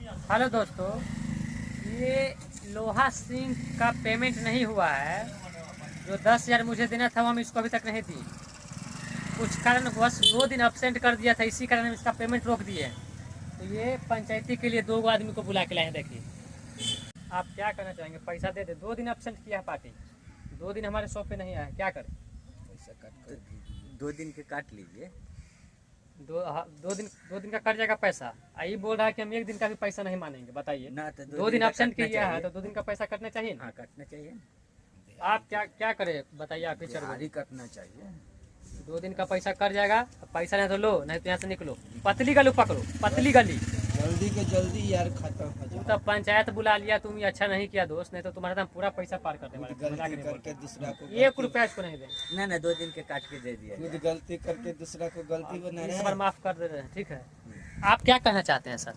Hello दोस्तों, ये लोहा सिंह का पेमेंट नहीं हुआ है। जो 10,000 मुझे देना था वो हम इसको अभी तक नहीं दी। कुछ कारण बस 2 दिन अब्सेंट कर दिया था, इसी कारण हम इसका पेमेंट रोक दिए हैं। तो ये पंचायती के लिए 2 आदमी को बुला के लाए हैं। देखिए आप क्या करना चाहेंगे? पैसा दे दे। 2 दिन अब्सेंट किया है पार्टी, 2 दिन हमारे शॉप पे नहीं आया, क्या करें? पैसा काट कर 2 दिन के काट लीजिए। 2 दिन का कट जाएगा पैसा। आई बोल रहा है कि हम 1 दिन का भी पैसा नहीं मानेंगे। बताइए ना तो 2 दिन का अब्सेंट काटना किया है चाहिए। तो 2 दिन का पैसा कटना चाहिए ना? हाँ, काटना चाहिए। आप क्या करें बताइए? आप ही चल दिहाड़ी काटना चाहिए। 2 दिन का पैसा कट जाएगा। पैसा नहीं तो लो, नहीं तो यहाँ से निकलो। पतली गली पकड़ो, पतली गली। जल्दी के जल्दी यार खत्म हो तुम जाए। तो पंचायत बुला लिया, तुम ये अच्छा नहीं किया दोस्त, नहीं तो तुम्हारा तो हम पूरा पैसा पार कर देंगे। गलती करके दूसरा को 1 रुपया इसको नहीं देंगे। ना 2 दिन के काट के दे दिया। खुद गलती करके दूसरा को गलती बना रहे इस हैं। बार माफ कर दे रहे हैं, ठीक है? आप क्या कहना चाहते हैं सर?